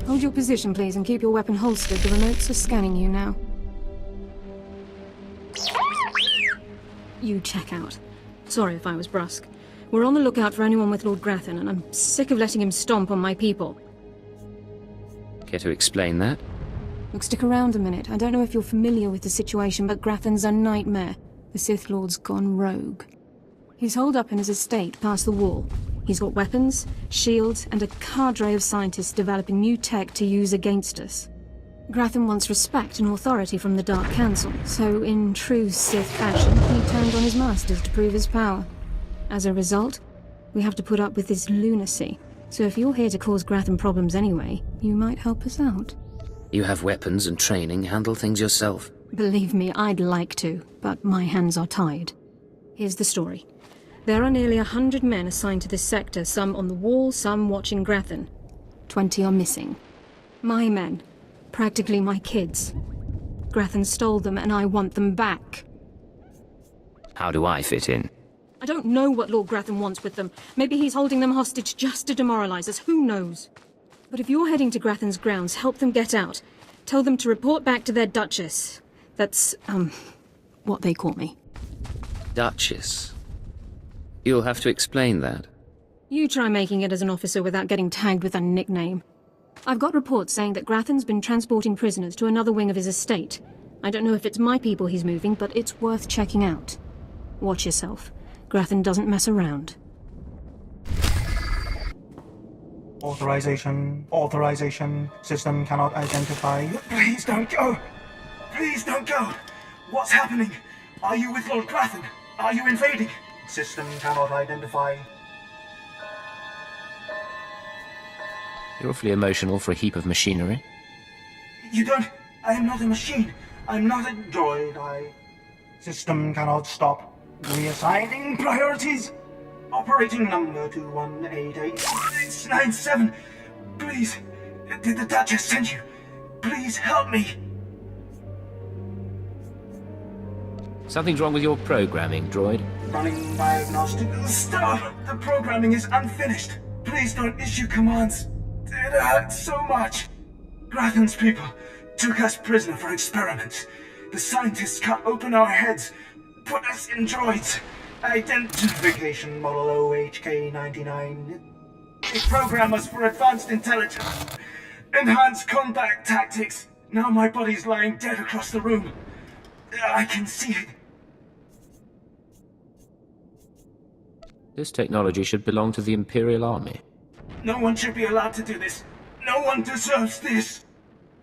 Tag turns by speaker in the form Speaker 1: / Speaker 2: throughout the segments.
Speaker 1: Hold your position, please, and keep your weapon holstered. The remotes are scanning you now. You check out. Sorry if I was brusque. We're on the lookout for anyone with Lord Grathan, and I'm sick of letting him stomp on my people.
Speaker 2: Care to explain that?
Speaker 1: Look, stick around a minute. I don't know if you're familiar with the situation, but Grathan's a nightmare. The Sith Lord's gone rogue. He's holed up in his estate past the wall. He's got weapons, shields, and a cadre of scientists developing new tech to use against us. Grathan wants respect and authority from the Dark Council, so in true Sith fashion, he turned on his masters to prove his power. As a result, we have to put up with this lunacy. So if you're here to cause Grathan problems anyway, you might help us out.
Speaker 2: You have weapons and training, handle things yourself.
Speaker 1: Believe me, I'd like to, but my hands are tied. Here's the story. There are nearly 100 men assigned to this sector, some on the wall, some watching Grathan. 20 are missing. My men. Practically my kids. Grathan stole them, and I want them back.
Speaker 2: How do I fit in?
Speaker 1: I don't know what Lord Grathan wants with them. Maybe he's holding them hostage just to demoralize us, who knows? But if you're heading to Grathan's grounds, help them get out. Tell them to report back to their Duchess. That's, what they call me.
Speaker 2: Duchess? You'll have to explain that.
Speaker 1: You try making it as an officer without getting tagged with a nickname. I've got reports saying that Grathan's been transporting prisoners to another wing of his estate. I don't know if it's my people he's moving, but it's worth checking out. Watch yourself. Grathan doesn't mess around.
Speaker 3: Authorization. System cannot identify. Please don't go! Please don't go! What's happening? Are you with Lord Grathan? Are you invading? System cannot identify.
Speaker 2: You're awfully emotional for a heap of machinery.
Speaker 3: You don't... I am not a machine. I'm not a droid. System cannot stop. Reassigning priorities. Operating number 2188697. Please, did the Duchess send you? Please help me.
Speaker 2: Something's wrong with your programming, droid.
Speaker 3: Running diagnostic. Stop! The programming is unfinished. Please don't issue commands. It hurts so much. Grathan's people took us prisoner for experiments. The scientists cut open our heads, put us in droids. Identification model OHK99. They program us for advanced intelligence. Enhanced combat tactics. Now my body's lying dead across the room. I can see it.
Speaker 2: This technology should belong to the Imperial Army.
Speaker 3: No one should be allowed to do this. No one deserves this.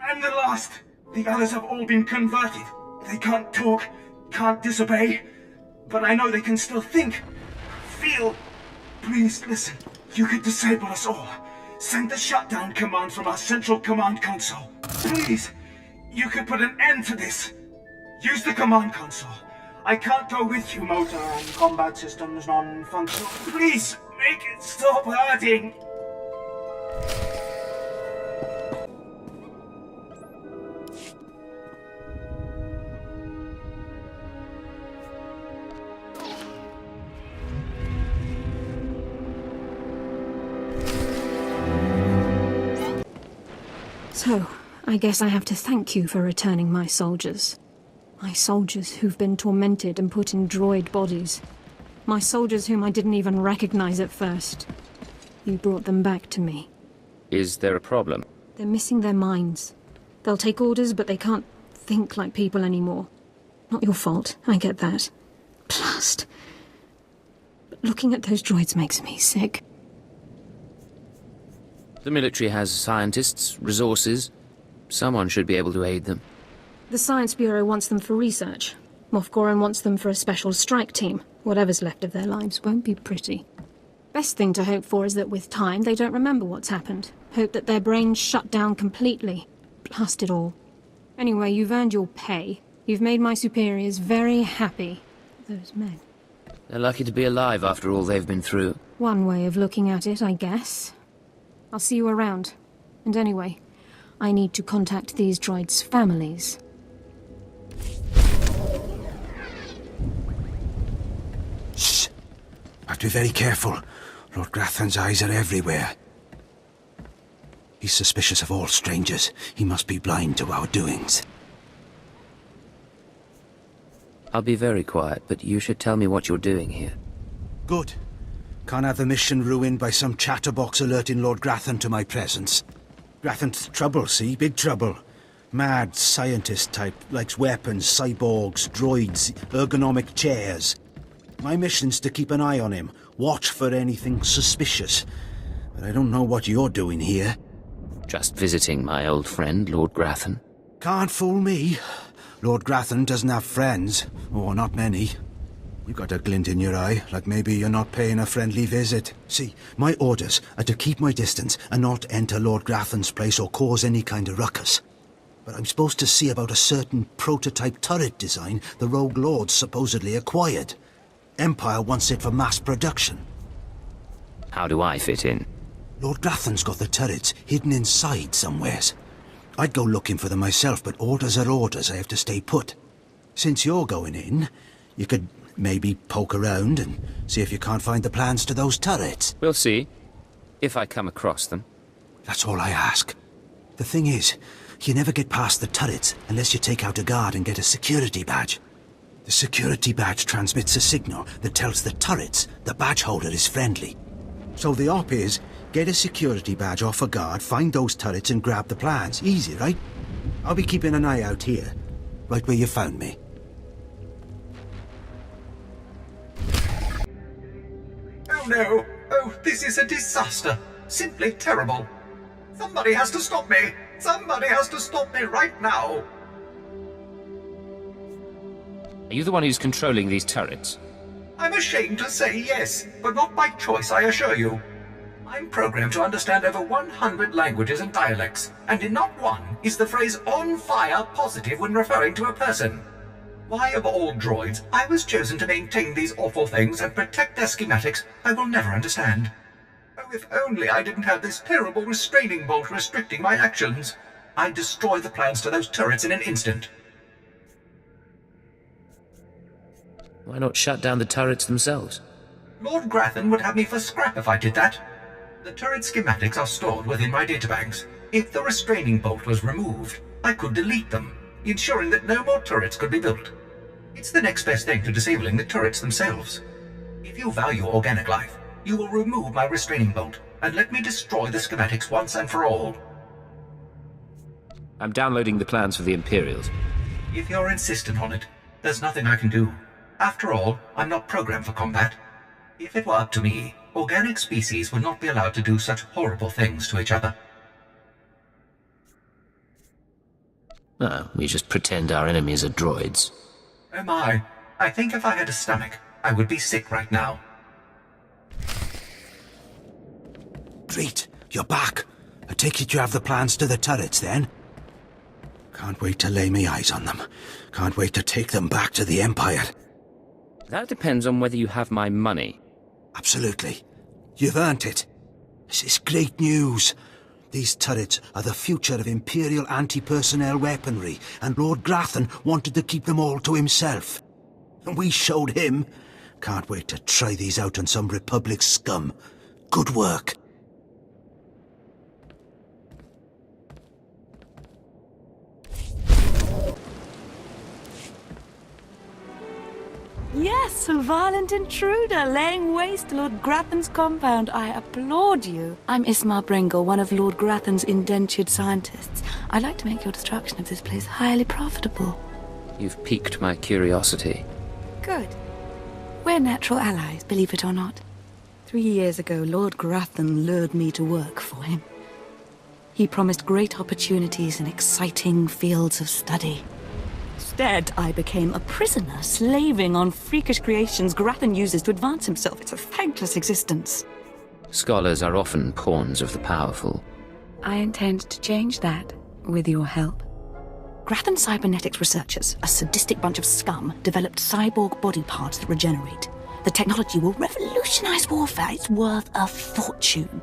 Speaker 3: I'm the last. The others have all been converted. They can't talk, can't disobey. But I know they can still think, feel. Please listen. You could disable us all. Send the shutdown command from our central command console. Please. You could put an end to this. Use the command console. I can't go with you, motor and combat systems non-functional. Please, make it stop hurting.
Speaker 1: So, I guess I have to thank you for returning my soldiers. My soldiers who've been tormented and put in droid bodies. My soldiers whom I didn't even recognize at first. You brought them back to me.
Speaker 2: Is there a problem?
Speaker 1: They're missing their minds. They'll take orders, but they can't think like people anymore. Not your fault, I get that. Blast. But looking at those droids makes me sick.
Speaker 2: The military has scientists, resources. Someone should be able to aid them.
Speaker 1: The Science Bureau wants them for research. Moff Goran wants them for a special strike team. Whatever's left of their lives won't be pretty. Best thing to hope for is that with time they don't remember what's happened. Hope that their brains shut down completely. Blast it all. Anyway, you've earned your pay. You've made my superiors very happy. Those men.
Speaker 2: They're lucky to be alive after all they've been through.
Speaker 1: One way of looking at it, I guess. I'll see you around. And anyway, I need to contact these droids' families.
Speaker 4: Shh! I have to be very careful. Lord Grathan's eyes are everywhere. He's suspicious of all strangers. He must be blind to our doings.
Speaker 2: I'll be very quiet, but you should tell me what you're doing here.
Speaker 4: Good. Can't have the mission ruined by some chatterbox alerting Lord Grathan to my presence. Grathan's trouble, see? Big trouble. Mad scientist type, likes weapons, cyborgs, droids, ergonomic chairs. My mission's to keep an eye on him, watch for anything suspicious. But I don't know what you're doing here.
Speaker 2: Just visiting my old friend, Lord Grathan.
Speaker 4: Can't fool me. Lord Grathan doesn't have friends, or not many. You got a glint in your eye, like maybe you're not paying a friendly visit. See, my orders are to keep my distance and not enter Lord Grathan's place or cause any kind of ruckus. But I'm supposed to see about a certain prototype turret design the Rogue Lords supposedly acquired. Empire wants it for mass production.
Speaker 2: How do I fit in?
Speaker 4: Lord Grathan's got the turrets hidden inside somewheres. I'd go looking for them myself, but orders are orders. I have to stay put. Since you're going in, you could maybe poke around and see if you can't find the plans to those turrets.
Speaker 2: We'll see, if I come across them.
Speaker 4: That's all I ask. The thing is, you never get past the turrets unless you take out a guard and get a security badge. The security badge transmits a signal that tells the turrets the badge holder is friendly. So the op is, get a security badge off a guard, find those turrets and grab the plans. Easy, right? I'll be keeping an eye out here, right where you found me.
Speaker 5: Oh no! Oh, this is a disaster! Simply terrible! Somebody has to stop me! Somebody has to stop me right now!
Speaker 2: Are you the one who's controlling these turrets?
Speaker 5: I'm ashamed to say yes, but not by choice, I assure you. I'm programmed to understand over 100 languages and dialects, and in not one is the phrase "on fire" positive when referring to a person. Why, of all droids, I was chosen to maintain these awful things and protect their schematics, I will never understand. Oh, if only I didn't have this terrible restraining bolt restricting my actions. I'd destroy the plans to those turrets in an instant.
Speaker 2: Why not shut down the turrets themselves?
Speaker 5: Lord Grathan would have me for scrap if I did that. The turret schematics are stored within my databanks. If the restraining bolt was removed, I could delete them, ensuring that no more turrets could be built. It's the next best thing to disabling the turrets themselves. If you value organic life, you will remove my restraining bolt and let me destroy the schematics once and for all.
Speaker 2: I'm downloading the plans for the Imperials.
Speaker 5: If you're insistent on it, there's nothing I can do. After all, I'm not programmed for combat. If it were up to me, organic species would not be allowed to do such horrible things to each other.
Speaker 2: Oh, we just pretend our enemies are droids.
Speaker 5: Oh my, I think if I had a stomach, I would be sick right now.
Speaker 4: Great, you're back. I take it you have the plans to the turrets, then? Can't wait to lay my eyes on them. Can't wait to take them back to the Empire.
Speaker 2: That depends on whether you have my money.
Speaker 4: Absolutely. You've earned it. This is great news. These turrets are the future of Imperial anti-personnel weaponry, and Lord Grathan wanted to keep them all to himself. And we showed him. Can't wait to try these out on some Republic scum. Good work.
Speaker 6: Yes, a violent intruder laying waste to Lord Grathan's compound. I applaud you. I'm Ismar Bringle, one of Lord Grathan's indentured scientists. I'd like to make your destruction of this place highly profitable.
Speaker 2: You've piqued my curiosity.
Speaker 6: Good. We're natural allies, believe it or not. 3 years ago, Lord Grathan lured me to work for him. He promised great opportunities and exciting fields of study. Instead, I became a prisoner, slaving on freakish creations Grathan uses to advance himself. It's a thankless existence.
Speaker 2: Scholars are often pawns of the powerful.
Speaker 6: I intend to change that, with your help. Grathan cybernetics researchers, a sadistic bunch of scum, developed cyborg body parts that regenerate. The technology will revolutionize warfare. It's worth a fortune.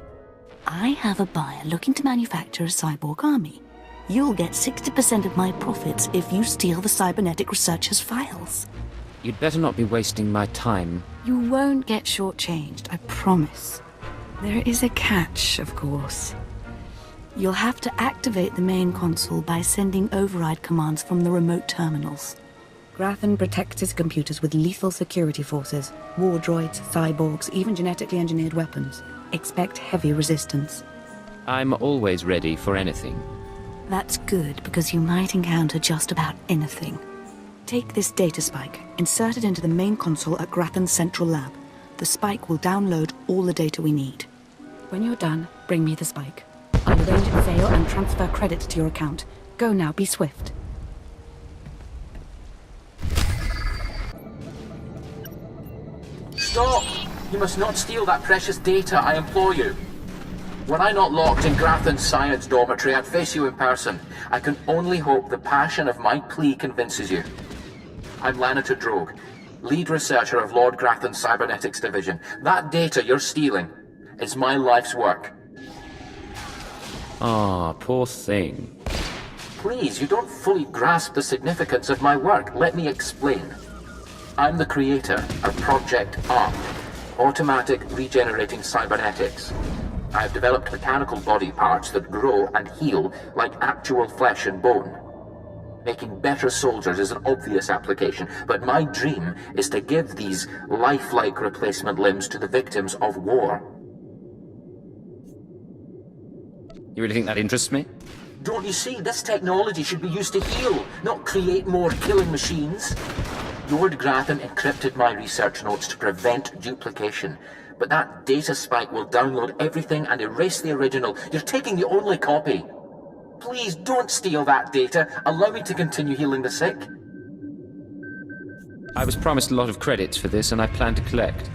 Speaker 6: I have a buyer looking to manufacture a cyborg army. You'll get 60% of my profits if you steal the cybernetic researchers' files.
Speaker 2: You'd better not be wasting my time.
Speaker 6: You won't get shortchanged, I promise. There is a catch, of course. You'll have to activate the main console by sending override commands from the remote terminals. Grathan protects his computers with lethal security forces, war droids, cyborgs, even genetically engineered weapons. Expect heavy resistance.
Speaker 2: I'm always ready for anything.
Speaker 6: That's good, because you might encounter just about anything. Take this data spike, insert it into the main console at Grathan's central lab. The spike will download all the data we need. When you're done, bring me the spike. I'll arrange a sale and transfer credits to your account. Go now, be swift.
Speaker 5: Stop! You must not steal that precious data, I implore you. Were I not locked in Grathan's science dormitory, I'd face you in person. I can only hope the passion of my plea convinces you. I'm Lanator Drogue, lead researcher of Lord Grathan's Cybernetics Division. That data you're stealing is my life's work.
Speaker 2: Ah, poor thing.
Speaker 5: Please, you don't fully grasp the significance of my work. Let me explain. I'm the creator of Project ARC, Automatic Regenerating Cybernetics. I've developed mechanical body parts that grow and heal like actual flesh and bone. Making better soldiers is an obvious application, but my dream is to give these lifelike replacement limbs to the victims of war.
Speaker 2: You really think that interests me?
Speaker 5: Don't you see, this technology should be used to heal, not create more killing machines. Lord Grathan encrypted my research notes to prevent duplication, but that data spike will download everything and erase the original. You're taking the only copy. Please don't steal that data. Allow me to continue healing the sick.
Speaker 2: I was promised a lot of credits for this, and I plan to collect.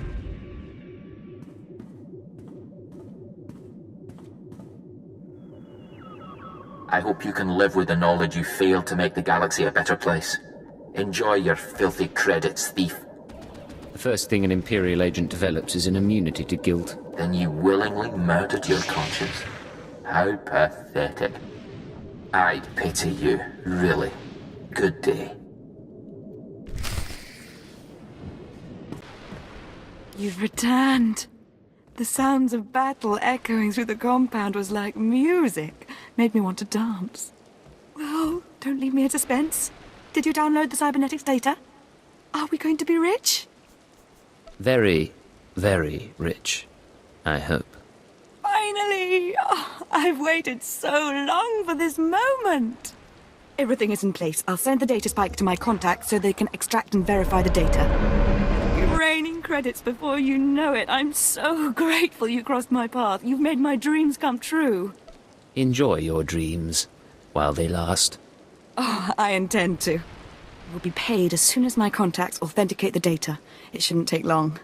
Speaker 5: I hope you can live with the knowledge you failed to make the galaxy a better place. Enjoy your filthy credits, thief.
Speaker 2: The first thing an Imperial agent develops is an immunity to guilt.
Speaker 5: Then you willingly murdered your conscience. How pathetic. I pity you, really. Good day.
Speaker 6: You've returned. The sounds of battle echoing through the compound was like music. Made me want to dance. Oh, don't leave me in suspense. Did you download the cybernetics data? Are we going to be rich?
Speaker 2: Very, very rich, I hope.
Speaker 6: Finally! Oh, I've waited so long for this moment. Everything is in place. I'll send the data spike to my contacts so they can extract and verify the data. You're raining credits before you know it. I'm so grateful you crossed my path. You've made my dreams come true.
Speaker 2: Enjoy your dreams, while they last.
Speaker 6: Oh, I intend to. We'll be paid as soon as my contacts authenticate the data. It shouldn't take long.